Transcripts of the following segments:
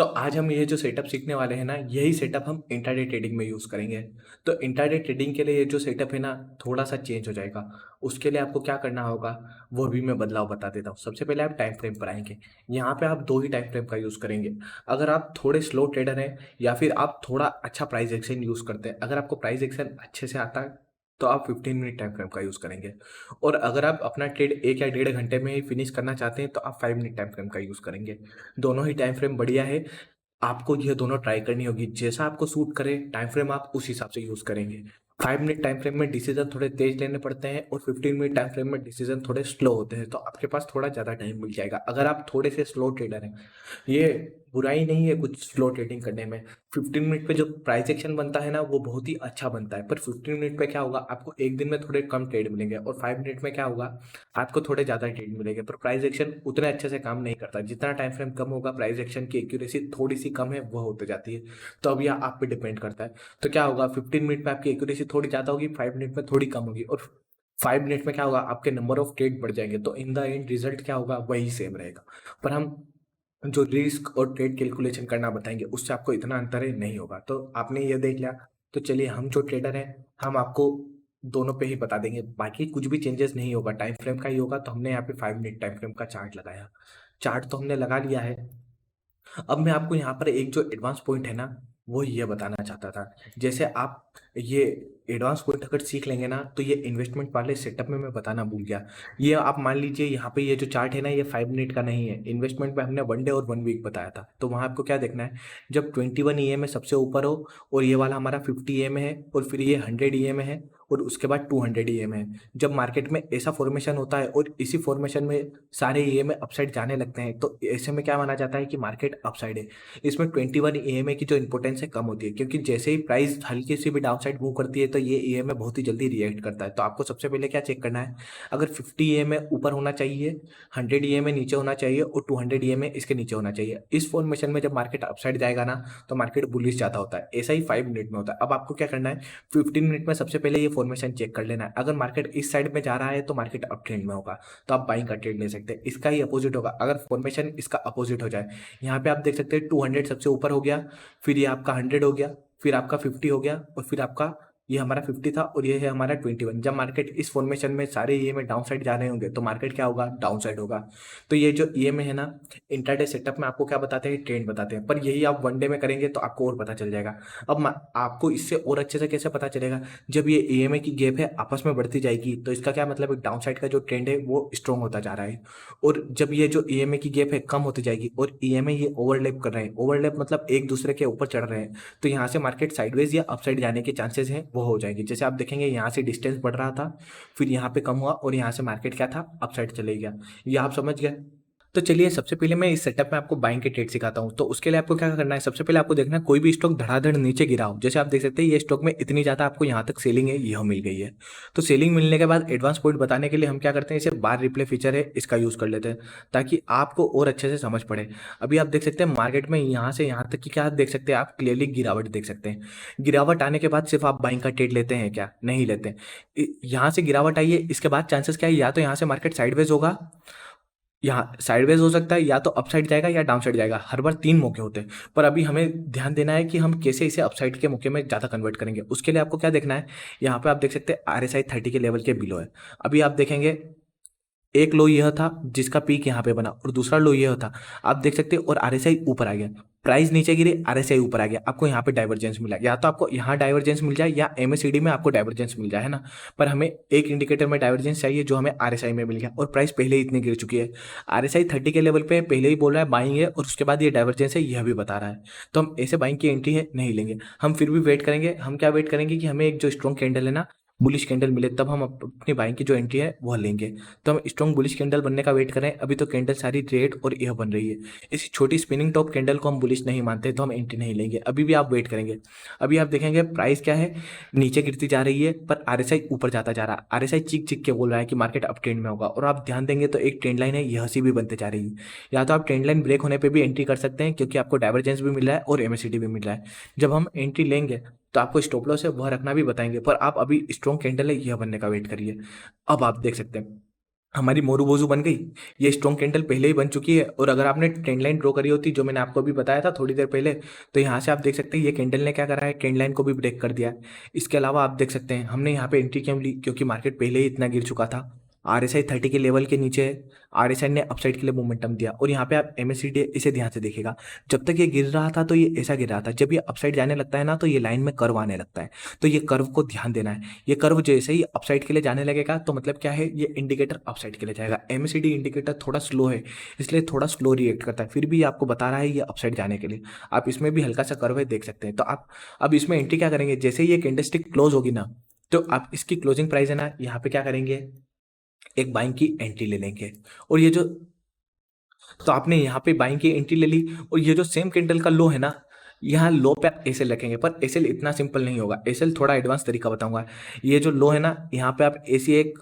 तो आज हम ये जो सेटअप सीखने वाले हैं ना, यही सेटअप हम इंट्राडे ट्रेडिंग में यूज़ करेंगे। तो इंट्राडे ट्रेडिंग के लिए ये जो सेटअप है ना, थोड़ा-सा चेंज हो जाएगा। उसके लिए आपको क्या करना होगा, वो भी मैं बदलाव बता देता हूँ। सबसे पहले आप टाइम फ्रेम पर आएँगे। यहाँ पे आप 2 ही टाइम फ्रेम का यूज़ करेंगे। अगर आप थोड़े स्लो ट्रेडर हैं या फिर आप थोड़ा अच्छा प्राइस एक्शन यूज़ करते हैं, अगर आपको प्राइस एक्शन अच्छे से आता है, तो आप 15 मिनट टाइम फ्रेम का यूज़ करेंगे। और अगर आप अपना ट्रेड 1 या डेढ़ घंटे में ही फिनिश करना चाहते हैं, तो आप 5 मिनट टाइम फ्रेम का यूज़ करेंगे। दोनों ही टाइम फ्रेम बढ़िया है। आपको ये दोनों ट्राई करनी होगी, जैसा आपको सूट करे टाइम फ्रेम आप उस हिसाब से यूज़ करेंगे। 5 मिनट टाइम फ्रेम में डिसीजन थोड़े तेज लेने पड़ते हैं और 15 मिनट टाइम फ्रेम में डिसीजन थोड़े स्लो होते हैं, तो आपके पास थोड़ा ज़्यादा टाइम मिल जाएगा अगर आप थोड़े से स्लो ट्रेडर हैं। ये बुराई नहीं है कुछ स्लो ट्रेडिंग करने में। 15 मिनट पे जो प्राइस एक्शन बनता है ना, वो बहुत ही अच्छा बनता है, पर 15 मिनट पे क्या होगा, आपको एक दिन में थोड़े कम ट्रेड मिलेंगे और 5 मिनट में क्या होगा, आपको थोड़े ज़्यादा ट्रेड मिलेंगे, पर प्राइस एक्शन उतने अच्छे से काम नहीं करता। जितना टाइम फ्रेम कम होगा, प्राइस एक्शन की एक्यूरेसी थोड़ी सी कम है, वो होते जाती है। तो अब यह आप पे डिपेंड करता है। तो क्या होगा, 15 मिनट में आपकी एक्यूरेसी थोड़ी ज़्यादा होगी, 5 मिनट में थोड़ी कम होगी, और 5 मिनट में क्या होगा, आपके नंबर ऑफ ट्रेड बढ़ जाएंगे। तो इन द एंड रिजल्ट क्या होगा, वही सेम रहेगा। पर हम जो रिस्क और ट्रेड कैलकुलेशन करना बताएंगे, उससे आपको इतना अंतर है नहीं होगा। तो आपने ये देख लिया। तो चलिए, हम जो ट्रेडर हैं, हम आपको दोनों पे ही बता देंगे, बाकी कुछ भी चेंजेस नहीं होगा, टाइम फ्रेम का ही होगा। तो हमने यहाँ पे 5 मिनट टाइम फ्रेम का चार्ट लगाया। चार्ट तो हमने लगा लिया है। अब मैं आपको यहाँ पर एक जो एडवांस पॉइंट है ना, वो ये बताना चाहता था। जैसे आप ये एडवांस पॉइंट अगर सीख लेंगे ना, तो ये इन्वेस्टमेंट वाले सेटअप में मैं बताना भूल गया। ये आप मान लीजिए, यहाँ पे ये जो चार्ट है ना, ये 5 मिनट का नहीं है। इन्वेस्टमेंट में हमने 1 डे और 1 वीक बताया था। तो वहाँ आपको क्या देखना है, जब 21 ईएमए सबसे ऊपर हो और ये वाला हमारा 50 ईएमए है और फिर ये 100 ईएमए है और उसके बाद 200 ईएमए है। जब मार्केट में ऐसा फॉर्मेशन होता है और इसी फॉर्मेशन में सारे ईएमए अपसाइड जाने लगते हैं, तो ऐसे में क्या माना जाता है कि मार्केट अपसाइड है। इसमें 21 ईएमए की जो इंपॉर्टेंस है कम होती है, क्योंकि जैसे ही प्राइस हल्की सी भी डाउनसाइड मूव करती है, तो ये ईएमए बहुत ही जल्दी रिएक्ट करता है। तो आपको सबसे पहले क्या चेक करना है, अगर 50 ईएमए ऊपर होना चाहिए, 100 ईएमए नीचे होना चाहिए और 200 ईएमए इसके नीचे होना चाहिए। इस फॉर्मेशन में जब मार्केट अपसाइड जाएगा ना, तो मार्केट बुलिश ज्यादा होता है। ऐसा ही 5 मिनट में होता है। अब आपको क्या करना है, 15 मिनट में सबसे पहले ये फॉर्मेशन चेक कर लेना है। अगर मार्केट इस साइड में जा रहा है, तो मार्केट अप ट्रेंड में होगा, तो आप बाइंग का ट्रेड ले सकते हैं। इसका ही अपोजिट होगा, अगर फॉर्मेशन इसका अपोजिट हो जाए। यहाँ पे आप देख सकते हैं 200 सबसे ऊपर हो गया, फिर ये आपका 100 हो गया, फिर आपका 50 हो गया, और फिर आपका ये हमारा 50 था और ये है हमारा 21। जब मार्केट इस फॉर्मेशन में सारे ईएमए डाउन साइड जा रहे होंगे, तो मार्केट क्या होगा, डाउन साइड होगा। तो ये जो ईएमए है ना, इंट्राडे सेटअप में आपको क्या बताते हैं, ट्रेंड बताते हैं, पर यही आप 1 डे में करेंगे तो आपको और पता चल जाएगा। अब आपको इससे और अच्छे से कैसे पता चलेगा, जब ये ईएमए की गैप है आपस में बढ़ती जाएगी, तो इसका क्या मतलब है, डाउन साइड का जो ट्रेंड है वो स्ट्रॉन्ग होता जा रहा है। और जब ये जो ईएमए की गैप है कम होती जाएगी और ईएमए ये ओवरलैप कर रहे हैं, ओवरलैप मतलब एक दूसरे के ऊपर चढ़ रहे हैं, तो यहाँ से मार्केट साइडवेज या अपसाइड जाने के चांसेस हैं वो हो जाएंगे। जैसे आप देखेंगे, यहाँ से डिस्टेंस बढ़ रहा था, फिर यहाँ पे कम हुआ और यहाँ से मार्केट क्या था, अपसाइड चले गया। ये आप समझ गए। तो चलिए, सबसे पहले मैं इस सेटअप में आपको बाइंग के ट्रेड सिखाता हूँ। तो उसके लिए आपको क्या करना है, सबसे पहले आपको देखना है कोई भी स्टॉक धड़ाधड़ नीचे गिरा हो। जैसे आप देख सकते हैं, ये स्टॉक में इतनी ज़्यादा आपको यहाँ तक सेलिंग है, यह मिल गई है। तो सेलिंग मिलने के बाद एडवांस पॉइंट बताने के लिए हम क्या करते हैं, इसे बार रिप्ले फीचर है, इसका यूज़ कर लेते हैं, ताकि आपको और अच्छे से समझ पड़े। अभी आप देख सकते हैं मार्केट में यहाँ से यहाँ तक की क्या देख सकते हैं, आप क्लियरली गिरावट देख सकते हैं। गिरावट आने के बाद सिर्फ आप बाइंग का ट्रेड लेते हैं क्या, नहीं लेते हैं। यहाँ से गिरावट आई है, इसके बाद चांसेस क्या है, या तो यहाँ से मार्केट साइडवेज होगा, यहाँ साइडवेज हो सकता है, या तो अपसाइड जाएगा या डाउन साइड जाएगा। हर बार 3 मौके होते हैं, पर अभी हमें ध्यान देना है कि हम कैसे इसे अपसाइड के मौके में ज़्यादा कन्वर्ट करेंगे। उसके लिए आपको क्या देखना है, यहाँ पे आप देख सकते हैं RSI 30 के लेवल के बिलो है। अभी आप देखेंगे, एक लो यह था जिसका पीक यहाँ पे बना, और दूसरा लो यह था, आप देख सकते हैं, और RSI ऊपर आ गया। प्राइस नीचे गिरे, RSI ऊपर आ गया, आपको यहाँ पे डाइवर्जेंस मिला। या तो आपको यहाँ डाइवर्जेंस मिल जाए या MACD में आपको डाइवर्जेंस मिल जाए, है ना। पर हमें एक इंडिकेटर में डाइवर्जेंस चाहिए जो हमें RSI में मिल गया, और प्राइस पहले ही इतनी गिर चुकी है। RSI 30 के लेवल पे पहले ही बोल रहा है बाइंग है, और उसके बाद ये डाइवर्जेंस है यह भी बता रहा है। तो हम ऐसे बाइंग की एंट्री है नहीं लेंगे, हम फिर भी वेट करेंगे। हम क्या वेट करेंगे कि हमें एक जो स्ट्रॉन्ग कैंडल है ना, बुलिश कैंडल मिले, तब हम अपनी बाइंग की जो एंट्री है वह लेंगे। तो हम स्ट्रॉन्ग बुलिश कैंडल बनने का वेट करें। अभी तो कैंडल सारी रेड और यह बन रही है। इस छोटी स्पिनिंग टॉप कैंडल को हम बुलिश नहीं मानते, तो हम एंट्री नहीं लेंगे। अभी भी आप वेट करेंगे। अभी आप देखेंगे प्राइस क्या है, नीचे गिरती जा रही है, पर RSI ऊपर जाता जा रहा है। RSI चीख चीख के बोल रहा है कि मार्केट अप ट्रेंड में होगा। और आप ध्यान देंगे तो एक ट्रेंड लाइन है, यह सी भी बनते जा रही है। या तो आप ट्रेंड लाइन ब्रेक होने पर भी एंट्री कर सकते हैं, क्योंकि आपको डाइवर्जेंस भी मिल रहा है और MACD भी मिल रहा है। जब हम एंट्री लेंगे, तो आपको स्टॉप लॉस है वह रखना भी बताएंगे, पर आप अभी स्ट्रॉन्ग कैंडल है यह बनने का वेट करिए। अब आप देख सकते हैं हमारी मोरू बोजू बन गई। ये स्ट्रॉन्ग कैंडल पहले ही बन चुकी है, और अगर आपने ट्रेंड लाइन ड्रॉ करी होती जो मैंने आपको अभी बताया था थोड़ी देर पहले, तो यहाँ से आप देख सकते हैं ये कैंडल ने क्या करा है, ट्रेंड लाइन को भी ब्रेक कर दिया है। इसके अलावा आप देख सकते हैं हमने यहाँ पे एंट्री क्यों ली, क्योंकि मार्केट पहले ही इतना गिर चुका था। RSI 30 के लेवल के नीचे है। RSI ने अपसाइड के लिए मोमेंटम दिया, और यहाँ पे आप MACD इसे ध्यान से देखिएगा। जब तक ये गिर रहा था तो ये ऐसा गिर रहा था, जब ये अपसाइड जाने लगता है ना तो ये लाइन में कर्व आने लगता है। तो ये कर्व को ध्यान देना है। ये कर्व जैसे ही अपसाइड के लिए जाने लगेगा तो मतलब क्या है, ये इंडिकेटर अपसाइड के लिए जाएगा। MACD इंडिकेटर थोड़ा स्लो है, इसलिए थोड़ा स्लो रिएक्ट करता है, फिर भी ये आपको बता रहा है ये अपसाइड जाने के लिए। आप इसमें भी हल्का सा कर्व है, देख सकते हैं। तो आप अब इसमें एंट्री क्या करेंगे, जैसे ही ये कैंडलस्टिक क्लोज होगी ना, तो आप इसकी क्लोजिंग प्राइस है ना, यहाँ पे क्या करेंगे, एक बाइंग की एंट्री ले लेंगे। और ये जो, तो आपने यहाँ पे बाइंग की एंट्री ले ली, और ये जो सेम कैंडल का लो है ना, यहाँ लो पे आप एसएल रखेंगे। पर एसएल इतना सिंपल नहीं होगा, एसएल थोड़ा एडवांस तरीका बताऊंगा। ये जो लो है ना, यहाँ पे आप ऐसी एक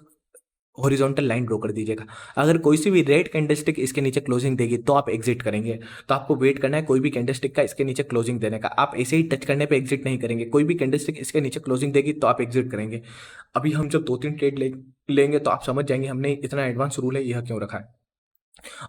हॉरिजॉन्टल लाइन ड्रॉ कर दीजिएगा। अगर कोई सी भी रेड कैंडलस्टिक इसके नीचे क्लोजिंग देगी तो आप एग्जिट करेंगे। तो आपको वेट करना है कोई भी कैंडलस्टिक का इसके नीचे क्लोजिंग देने का। आप ऐसे ही टच करने पे एग्जिट नहीं करेंगे, कोई भी कैंडलस्टिक इसके नीचे क्लोजिंग देगी तो आप एग्जिट करेंगे। अभी हम जब 2-3 ट्रेड लेंगे तो आप समझ जाएंगे हमने इतना एडवांस रूल है यह क्यों रखा है।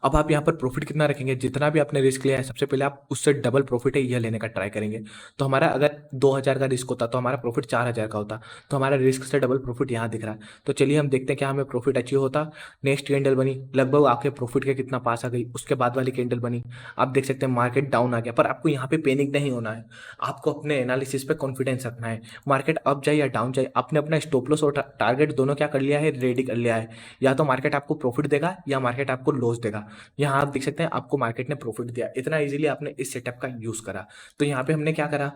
अब आप यहाँ पर प्रॉफिट कितना रखेंगे, जितना भी आपने रिस्क लिया है सबसे पहले आप उससे डबल प्रॉफिट है यह लेने का ट्राई करेंगे। तो हमारा अगर 2,000 का रिस्क होता तो हमारा प्रॉफिट 4,000 का होता। तो हमारा रिस्क से डबल प्रॉफिट यहाँ दिख रहा है। तो चलिए हम देखते हैं क्या हमें प्रॉफिट अचीव होता। नेक्स्ट कैंडल बनी, लगभग आपके प्रॉफिट के कितना पास आ गई। उसके बाद वाली कैंडल बनी, आप देख सकते हैं मार्केट डाउन आ गया। पर आपको यहाँ पे पैनिक नहीं होना है, आपको अपने एनालिसिस पे कॉन्फिडेंस रखना है। मार्केट अप जाए या डाउन जाए, आपने अपना स्टॉप लॉस और टारगेट दोनों क्या कर लिया है, रेडी कर लिया है। या तो मार्केट आपको प्रॉफिट देगा या मार्केट आपको लॉस देगा। यहाँ आप देख सकते हैं आपको मार्केट ने प्रॉफिट दिया, इतना इजीली आपने इस सेटअप का यूज करा। तो यहाँ पे हमने क्या करा,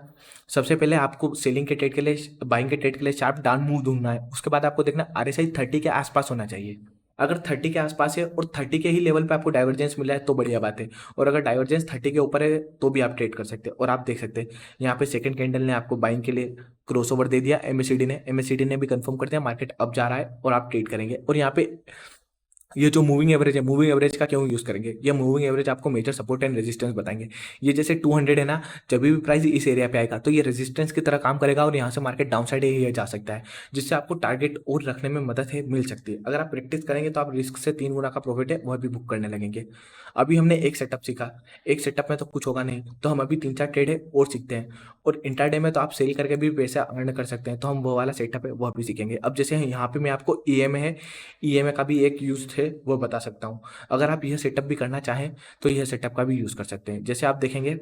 सबसे पहले आपको सेलिंग के ट्रेड के लिए, बाइंग के ट्रेड के लिए शार्प डाउन मूव ढूंढना है। उसके बाद आपको देखना RSI 30 के आसपास होना चाहिए। अगर 30 के आसपास है और 30 के ही लेवल पे आपको डाइवर्जेंस मिला है तो बढ़िया बात है। और अगर डाइवर्जेंस 30 के ऊपर है तो भी आप ट्रेड कर सकते हैं। और आप देख सकते हैं यहाँ पे सेकंड कैंडल ने आपको बाइंग के लिए क्रॉसओवर दे दिया। MACD ने भी कंफर्म कर दिया मार्केट अब जा रहा है और आप ट्रेड करेंगे। और यहाँ पे ये जो मूविंग एवरेज है, मूविंग एवरेज का क्यों यूज करेंगे, ये मूविंग एवरेज आपको मेजर सपोर्ट एंड रेजिस्टेंस बताएंगे। ये जैसे 200 है ना, जब भी प्राइस इस एरिया पे आएगा तो ये रेजिस्टेंस की तरह काम करेगा और यहाँ से मार्केट डाउन साइड ही जा सकता है, जिससे आपको टारगेट और रखने में मदद है मिल सकती है। अगर आप प्रैक्टिस करेंगे तो आप रिस्क से 3 गुना का प्रॉफिट है वह भी बुक करने लगेंगे। अभी हमने एक सेटअप सीखा, एक सेटअप में तो कुछ होगा नहीं, तो हम अभी 3-4 ट्रेड है और सीखते हैं। और इंट्राडे में तो आप सेल करके भी पैसा अर्न कर सकते हैं, तो हम वो वाला सेटअप है वह भी सीखेंगे। अब जैसे यहाँ पे मैं आपको EMA है, EMA का भी एक यूज थे वो बता सकता हूँ। अगर आप यह सेटअप भी करना चाहें तो यह सेटअप का भी यूज कर सकते हैं। जैसे आप देखेंगे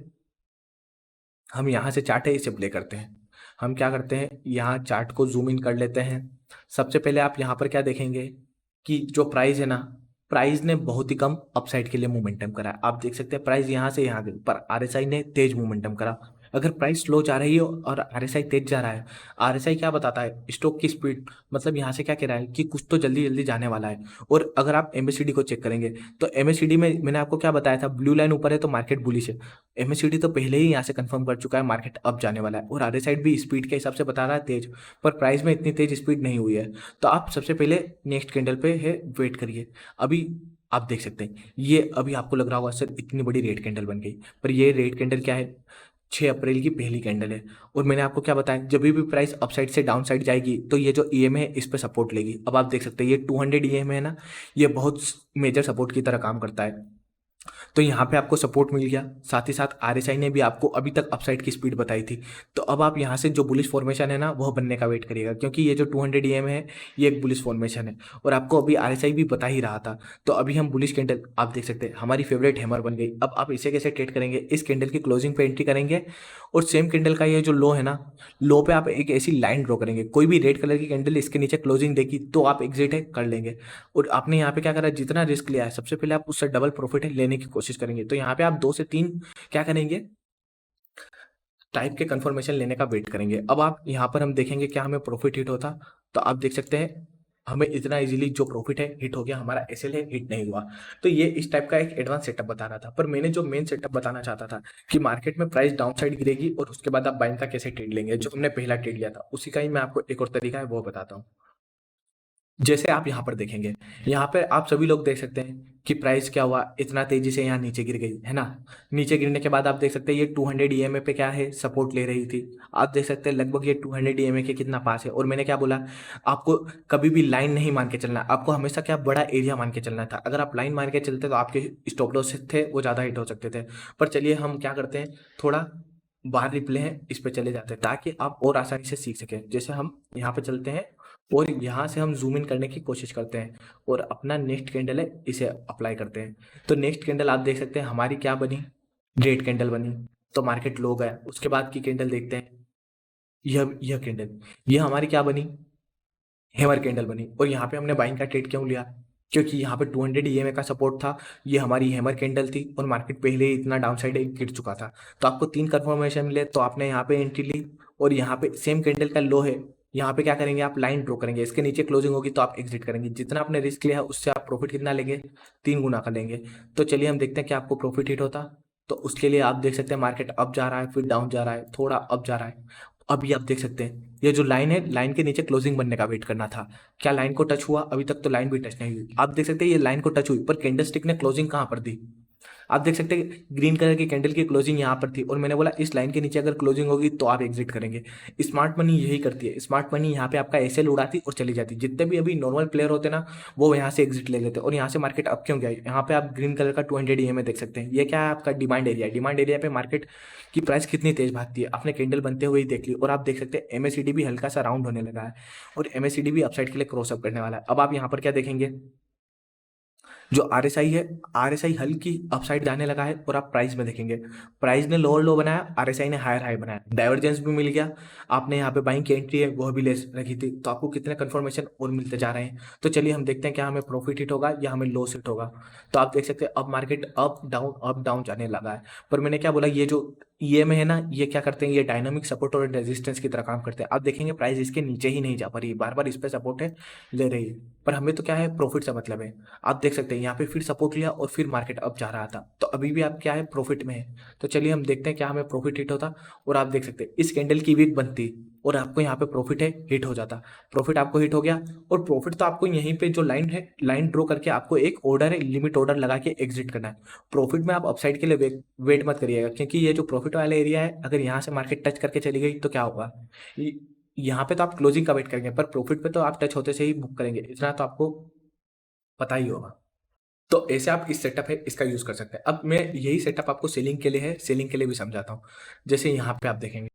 हम यहाँ से चार्ट है इसे प्ले करते हैं। हम क्या करते हैं, यहाँ चार्ट को जूम इन कर लेते हैं। सबसे पहले आप यहाँ पर क्या देखेंगे कि जो प्राइस है ना, प्राइस ने बहुत ही कम अपसाइड के लिए मोमेंटम करा। आप देख सकते हैं प्राइस यहाँ से यहाँ गई, पर RSI ने तेज मोमेंटम करा। अगर प्राइस स्लो जा रही है और RSI तेज जा रहा है, RSI क्या बताता है, स्टॉक की स्पीड, मतलब यहाँ से क्या कह रहा है कि कुछ तो जल्दी जल्दी जाने वाला है। और अगर आप MACD को चेक करेंगे तो MACD में मैंने आपको क्या बताया था, ब्लू लाइन ऊपर है तो मार्केट बुलिश है। MACD तो पहले ही यहाँ से कंफर्म कर चुका है मार्केट अब जाने वाला है। और RSI भी स्पीड के हिसाब से बता रहा है तेज, पर प्राइस में इतनी तेज स्पीड नहीं हुई है। तो आप सबसे पहले नेक्स्ट कैंडल पे है वेट करिए। अभी आप देख सकते हैं ये, अभी आपको लग रहा होगा सर इतनी बड़ी रेड कैंडल बन गई, पर ये रेड कैंडल क्या है, 6 अप्रैल की पहली कैंडल है। और मैंने आपको क्या बताया, जब भी प्राइस अपसाइड से डाउन साइड जाएगी तो ये जो EMA है इस पे सपोर्ट लेगी। अब आप देख सकते हैं ये 200 EMA है ना, ये बहुत मेजर सपोर्ट की तरह काम करता है। तो यहाँ पे आपको सपोर्ट मिल गया, साथ ही साथ RSI ने भी आपको अभी तक अपसाइड की स्पीड बताई थी। तो अब आप यहाँ से जो बुलिश फॉर्मेशन है ना वह बनने का वेट करिएगा, क्योंकि ये जो 200 EMA है ये एक बुलिश फॉर्मेशन है और आपको अभी RSI भी बता ही रहा था। तो अभी हम बुलिश कैंडल, आप देख सकते हैं हमारी फेवरेट हैमर बन गई। अब आप इसे कैसे ट्रेड करेंगे, इस कैंडल की क्लोजिंग पे एंट्री करेंगे और सेम कैंडल का ये जो लो है ना, लो पे आप एक ऐसी लाइन ड्रॉ करेंगे, कोई भी रेड कलर की कैंडल इसके नीचे क्लोजिंग देगी तो आप एग्जिट है कर लेंगे। और आपने यहाँ पे क्या करा, जितना रिस्क लिया है सबसे पहले आप उससे डबल प्रॉफिट है लेने की कोशिश करेंगे। तो यहाँ पे आप 2 से 3 क्या करेंगे, टाइप के कंफर्मेशन लेने का वेट करेंगे। अब आप यहाँ पर हम देखेंगे क्या हमें प्रॉफिट हिट होता। तो आप देख सकते हैं हमें इतना इजीली जो प्रॉफिट है हिट हो गया, हमारा SL है हिट नहीं हुआ। तो ये इस टाइप का एक एडवांस सेटअप बता रहा था। पर मैंने जो मेन सेटअप बताना चाहता था कि मार्केट में प्राइस डाउन साइड गिरेगी और उसके बाद आप बाइंग का कैसे ट्रेड लेंगे, जो हमने पहला ट्रेड लिया था उसी का ही मैं आपको एक और तरीका है वो बताता हूँ। जैसे आप यहाँ पर देखेंगे, यहाँ पे आप सभी लोग देख सकते हैं कि प्राइस क्या हुआ, इतना तेजी से यहाँ नीचे गिर गई है ना। नीचे गिरने के बाद आप देख सकते हैं ये 200 ईएमए पे क्या है, सपोर्ट ले रही थी। आप देख सकते हैं लगभग ये 200 ईएमए के कितना पास है। और मैंने क्या बोला, आपको कभी भी लाइन नहीं मान के चलना, आपको हमेशा क्या बड़ा एरिया मान के चलना था। अगर आप लाइन मान के चलते तो आपके स्टॉप लॉस थे वो ज़्यादा हिट हो सकते थे। पर चलिए हम क्या करते हैं, थोड़ा बाहर रिप्ले हैं इस पे चले जाते हैं ताकि आप और आसानी से सीख सकें। जैसे हम यहाँ पे चलते हैं और यहाँ से हम जूम इन करने की कोशिश करते हैं और अपना नेक्स्ट कैंडल है इसे अप्लाई करते हैं। तो नेक्स्ट कैंडल आप देख सकते हैं हमारी क्या बनी, ग्रेट कैंडल बनी। तो मार्केट लो गया। उसके बाद की कैंडल देखते हैं, यह कैंडल, ये हमारी क्या बनी, हैमर कैंडल बनी। और यहाँ पे हमने बाइंग का ट्रेड क्यों लिया, क्योंकि यहाँ पे 200 ईएमए का सपोर्ट था, ये हमारी हैमर कैंडल थी और मार्केट पहले ही इतना डाउन साइड गिर चुका था। तो आपको 3 कंफर्मेशन मिले तो आपने यहाँ पे एंट्री ली। और यहाँ पे सेम कैंडल का लो है, यहाँ पे क्या करेंगे, आप लाइन ड्रॉ करेंगे, इसके नीचे क्लोजिंग होगी तो आप एग्जिट करेंगे। जितना आपने रिस्क लिया है उससे आप प्रॉफिट कितना लेंगे, 3 गुना का लेंगे। तो चलिए हम देखते हैं कि आपको प्रॉफिट हिट होता। तो उसके लिए आप देख सकते हैं मार्केट अप जा रहा है, फिर डाउन जा रहा है, थोड़ा अप जा रहा है। अभी आप देख सकते हैं ये जो लाइन है, लाइन के नीचे क्लोजिंग बनने का वेट करना था। क्या लाइन को टच हुआ, अभी तक तो लाइन भी टच नहीं हुई। आप देख सकते हैं ये लाइन को टच हुई पर कैंडलस्टिक ने क्लोजिंग कहाँ पर दी। आप देख सकते हैं ग्रीन कलर की कैंडल की क्लोजिंग यहाँ पर थी और मैंने बोला इस लाइन के नीचे अगर क्लोजिंग होगी तो आप एग्जिट करेंगे। स्मार्ट मनी यही करती है, स्मार्ट मनी यहाँ पे आपका एसएल उड़ाती और चली जाती। जितने भी अभी नॉर्मल प्लेयर होते ना वो यहाँ से एग्जिट ले लेते। और यहाँ से मार्केट अब क्यों गया, यहाँ पे आप ग्रीन कलर का 200 ईएमए देख सकते हैं, ये क्या है आपका डिमांड एरिया है। डिमांड एरिया पे मार्केट की प्राइस कितनी तेज भागती है आपने कैंडल बनते हुए ही देख ली। और आप देख सकते हैं एमएसीडी भी हल्का सा राउंड होने लगा है और एमएसीडी भी अपसाइड के लिए क्रॉसअप करने वाला है। अब आप यहाँ पर क्या देखेंगे, जो आरएसआई है, आरएसआई हल्की अपसाइड जाने लगा है। और आप प्राइस में देखेंगे, प्राइस ने लोअर लो बनाया, आरएसआई ने हायर हाई बनाया, डाइवर्जेंस भी मिल गया। आपने यहाँ पे बाइंग की एंट्री है वह भी ले रखी थी। तो आपको कितने कंफर्मेशन और मिलते जा रहे हैं। तो चलिए हम देखते हैं क्या हमें प्रॉफिट हिट होगा या हमें लॉस हिट होगा। तो आप देख सकते हैं अब मार्केट अप डाउन जाने लगा है। पर मैंने क्या बोला, ये जो ईएमए है ना, ये क्या करते हैं, ये डायनामिक सपोर्ट और रेजिस्टेंस की तरह काम करते हैं। आप देखेंगे प्राइस इसके नीचे ही नहीं जा पा रही है, बार बार इस पे सपोर्ट है ले रही है। पर हमें तो क्या है, प्रॉफिट से मतलब है। आप देख सकते हैं यहाँ पे फिर सपोर्ट लिया और फिर मार्केट अप जा रहा था। तो अभी भी आप क्या है, प्रॉफिट में है। तो चलिए हम देखते हैं क्या हमें प्रॉफिट हिट होता। और आप देख सकते हैं इस कैंडल की वीक बनती और आपको यहाँ पे प्रॉफिट है हिट हो जाता। प्रॉफिट आपको हिट हो गया। और प्रॉफिट तो आपको यहीं पे जो लाइन है, लाइन ड्रॉ करके आपको एक ऑर्डर है, लिमिट ऑर्डर लगा के एग्जिट करना है। प्रॉफिट में आप अपसाइड के लिए वेट मत करिएगा, क्योंकि ये जो प्रॉफिट वाला एरिया है अगर यहाँ से मार्केट टच करके चली गई तो क्या होगा, यहाँ पे तो आप क्लोजिंग का वेट करेंगे पर प्रॉफिट पे तो आप टच होते से ही बुक करेंगे, इतना तो आपको पता ही होगा। तो ऐसे आप इस सेटअप है इसका यूज कर सकते हैं। अब मैं यही सेटअप आपको सेलिंग के लिए है, सेलिंग के लिए भी समझाता हूँ। जैसे यहाँ पे आप देखेंगे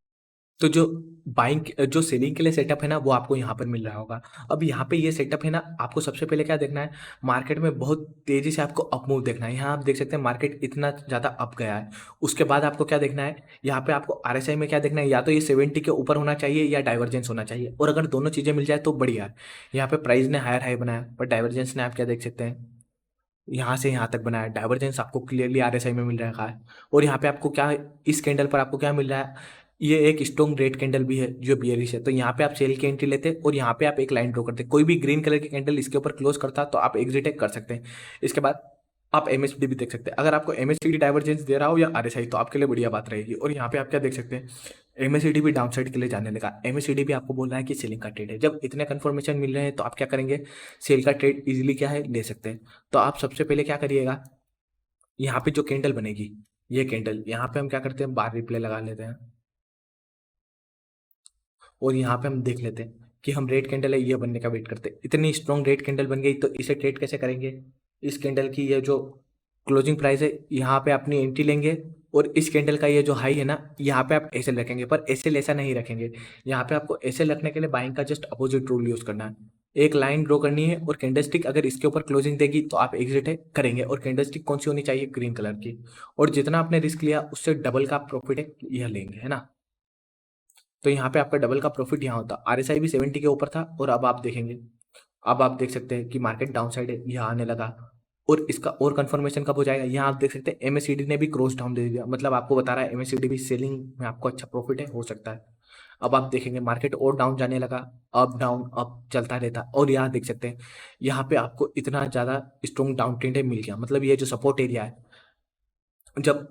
तो जो बाइंग जो सेलिंग के लिए सेटअप है ना वो आपको यहाँ पर मिल रहा होगा। अब यहाँ पे ये सेटअप है ना, आपको सबसे पहले क्या देखना है, मार्केट में बहुत तेजी से आपको अप मूव देखना है। यहाँ आप देख सकते हैं मार्केट इतना ज़्यादा अप गया है। उसके बाद आपको क्या देखना है, यहाँ पे आपको आरएसआई में क्या देखना है, या तो ये 70 के ऊपर होना चाहिए या डाइवर्जेंस होना चाहिए। और अगर दोनों चीज़ें मिल जाए तो बढ़िया है। यहाँ पे प्राइस ने हायर हाई बनाया पर डाइवर्जेंस ने आप क्या देख सकते हैं, यहाँ से यहाँ तक बनाया। डाइवर्जेंस आपको क्लियरली आरएसआई में मिल रहा है। और यहाँ पे आपको क्या, इस कैंडल पर आपको क्या मिल रहा है, ये एक स्ट्रॉन्ग रेड कैंडल भी है जो बियरिश है। तो यहाँ पे आप सेल की एंट्री लेते और यहाँ पे आप एक लाइन ड्रॉ करते। कोई भी ग्रीन कलर की कैंडल इसके ऊपर क्लोज करता तो आप एग्जिट कर सकते हैं। इसके बाद आप एमएसडी भी देख सकते हैं। अगर आपको एमएसडी डाइवर्जेंस दे रहा हो या आरएसआई तो आपके लिए बढ़िया बात रहेगी। और यहाँ पे आप क्या देख सकते हैं, एमएसडी भी डाउन साइड के लिए जाने लगा। एमएसडी भी आपको बोल रहा है कि सेलिंग का ट्रेड है। जब इतने कंफर्मेशन मिल रहे हैं तो आप क्या करेंगे, सेल का ट्रेड इजीली क्या है ले सकते हैं। तो आप सबसे पहले क्या करिएगा, यहाँ पे जो कैंडल बनेगी, ये कैंडल यहाँ पे हम क्या करते हैं, बार रिप्ले लगा लेते हैं। और यहाँ पे हम देख लेते हैं कि हम रेड कैंडल है ये बनने का वेट करते हैं। इतनी स्ट्रॉन्ग रेड कैंडल बन गई तो इसे ट्रेड कैसे करेंगे, इस कैंडल की ये जो क्लोजिंग प्राइस है यहाँ पे अपनी एंट्री लेंगे। और इस कैंडल का ये जो हाई है ना, यहाँ पे आप एसएल रखेंगे। पर एसएल ऐसा नहीं रखेंगे, यहाँ पे आपको एसएल रखने के लिए बाइंग का जस्ट अपोजिट रूल यूज करना है। एक लाइन ड्रॉ करनी है और कैंडलस्टिक अगर इसके ऊपर क्लोजिंग देगी तो आप एग्जिट है करेंगे। और कैंडलस्टिक कौन सी होनी चाहिए, ग्रीन कलर की। और जितना आपने रिस्क लिया उससे डबल का प्रॉफिट है यह लेंगे, है ना। तो यहाँ पे आपका डबल का प्रॉफिट यहाँ होता। आरएसआई भी 70 के ऊपर था और अब आप देखेंगे, अब आप देख सकते हैं कि मार्केट डाउन साइड है यहाँ आने लगा। और इसका और कंफर्मेशन कब हो जाएगा, यहाँ आप देख सकते हैं एमएससीडी ने भी क्रॉस डाउन दे दिया। मतलब आपको बता रहा है एमएससीडी भी सेलिंग में आपको अच्छा प्रॉफिट है हो सकता है। अब आप देखेंगे मार्केट और डाउन जाने लगा, अप डाउन अप चलता रहता। और यहाँ देख सकते हैं यहाँ पे आपको इतना ज़्यादा स्ट्रॉन्ग डाउन ट्रेंड है मिल गया। मतलब ये जो सपोर्ट एरिया है, जब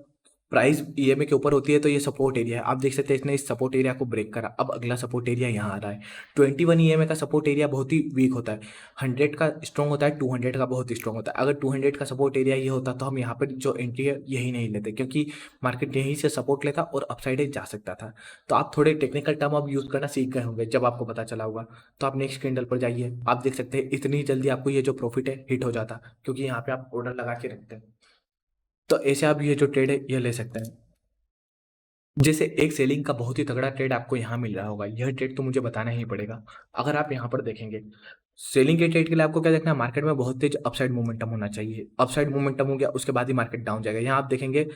प्राइस ईएमए के ऊपर होती है, तो ये सपोर्ट एरिया है। आप देख सकते हैं इसने इस सपोर्ट एरिया को ब्रेक करा। अब अगला सपोर्ट एरिया यहाँ आ रहा है। 21 ईएमए का सपोर्ट एरिया बहुत ही वीक होता है। 100 का स्ट्रॉन्ग होता है, 200 का बहुत ही स्ट्रॉन्ग होता है। अगर 200 का सपोर्ट एरिया ये होता तो हम यहाँ पर जो एंट्री है यही नहीं लेते, क्योंकि मार्केट यहीं से सपोर्ट लेता और अपसाइड जा सकता था। तो आप थोड़े टेक्निकल टर्म अब यूज़ करना सीख गए होंगे जब आपको पता चला होगा। तो आप नेक्स्ट कैंडल पर जाइए, आप देख सकते हैं इतनी जल्दी आपको ये जो प्रॉफिट है हिट हो जाता, क्योंकि यहाँ पे आप ऑर्डर लगा के रखते हैं। तो ऐसे आप ये जो ट्रेड है ये ले सकते हैं। जैसे एक सेलिंग का बहुत ही तगड़ा ट्रेड आपको यहाँ मिल रहा होगा, यह ट्रेड तो मुझे बताना ही पड़ेगा। अगर आप यहाँ पर देखेंगे, सेलिंग के ट्रेड के लिए आपको क्या देखना है, मार्केट में बहुत तेज अपसाइड मोमेंटम होना चाहिए। अपसाइड मोमेंटम हो गया उसके बाद ही मार्केट डाउन जाएगा। यहाँ आप देखेंगे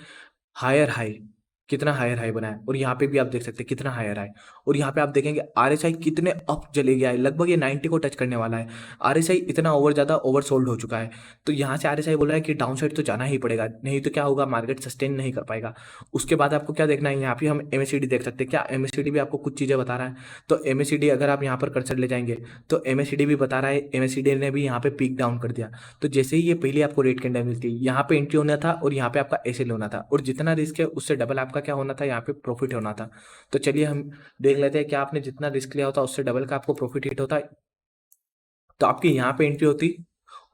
हायर हाई, कितना हायर हाई बना है, और यहाँ पे भी आप देख सकते हैं कितना हायर हाई। और यहाँ पे आप देखेंगे आरएसआई कितने अप चले गया है, लगभग ये 90 को टच करने वाला है। आरएसआई इतना ओवर ज़्यादा ओवर सोल्ड हो चुका है। तो यहाँ से आरएसआई बोल रहा है कि डाउन साइड तो जाना ही पड़ेगा, नहीं तो क्या होगा, मार्केट सस्टेन नहीं कर पाएगा। उसके बाद आपको क्या देखना है, यहाँ पे हम एमएससीडी देख सकते हैं। क्या एमएससीडी भी आपको कुछ चीज़ें बता रहा है? तो एमएससीडी अगर आप यहाँ पर कर्सर ले जाएंगे तो एमएससीडी भी बता रहा है, एमएससीडी ने भी यहाँ पे पीक डाउन कर दिया। तो जैसे ही ये पहले आपको रेड कैंडल मिलती है, यहाँ पे एंट्री होना था और यहाँ पे आपका ऐसे होना था, और जितना रिस्क है उससे डबल आपका क्या होना था, यहाँ पे प्रॉफिट होना था। तो चलिए हम देख लेते हैं कि आपने जितना रिस्क लिया होता उससे डबल का आपको प्रॉफिट हिट होता। तो आपकी यहाँ पे एंट्री होती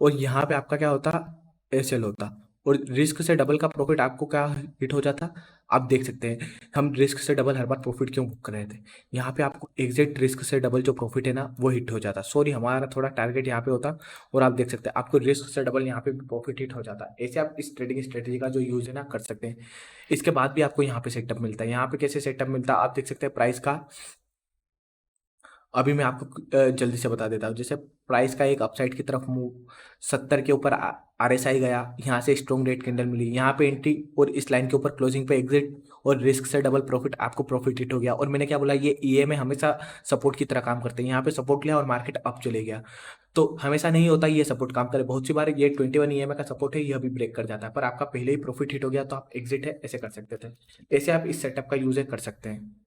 और यहाँ पे आपका क्या होता, एसएल होता, और रिस्क से डबल का प्रॉफिट आपको क्या हिट हो जाता। आप देख सकते हैं हम रिस्क से डबल हर बार प्रॉफिट क्यों बुक कर रहे थे। यहाँ पे आपको एग्जैक्ट रिस्क से डबल जो प्रॉफिट है ना वो हिट हो जाता। सॉरी, हमारा थोड़ा टारगेट यहाँ पे होता, और आप देख सकते हैं आपको रिस्क से डबल यहाँ पे प्रॉफिट हिट हो जाता। ऐसे आप इस ट्रेडिंग स्ट्रेटेजी का जो यूज़ है ना कर सकते हैं। इसके बाद भी आपको यहाँ पे सेटअप मिलता है। यहाँ पे कैसे सेटअप मिलता है, आप देख सकते हैं प्राइस का। अभी मैं आपको जल्दी से बता देता हूँ। जैसे प्राइस का एक अपसाइड की तरफ मूव 70 के ऊपर आरएसआई गया, यहाँ से स्ट्रॉन्ग रेड कैंडल मिली, यहाँ पे एंट्री और इस लाइन के ऊपर क्लोजिंग पे एग्जिट, और रिस्क से डबल प्रॉफिट, आपको प्रॉफिट हिट हो गया। और मैंने क्या बोला, ये ईएमए हमेशा सपोर्ट की तरह काम करते हैं। यहाँ पे सपोर्ट लिया और मार्केट अप चले गया। तो हमेशा नहीं होता ये सपोर्ट काम करे, बहुत सी बार ये 21 ईएमए का सपोर्ट है यह भी ब्रेक कर जाता है, पर आपका पहले ही प्रॉफिट हिट हो गया तो आप एग्जिट है ऐसे कर सकते थे। ऐसे आप इस सेटअप का यूज कर सकते हैं।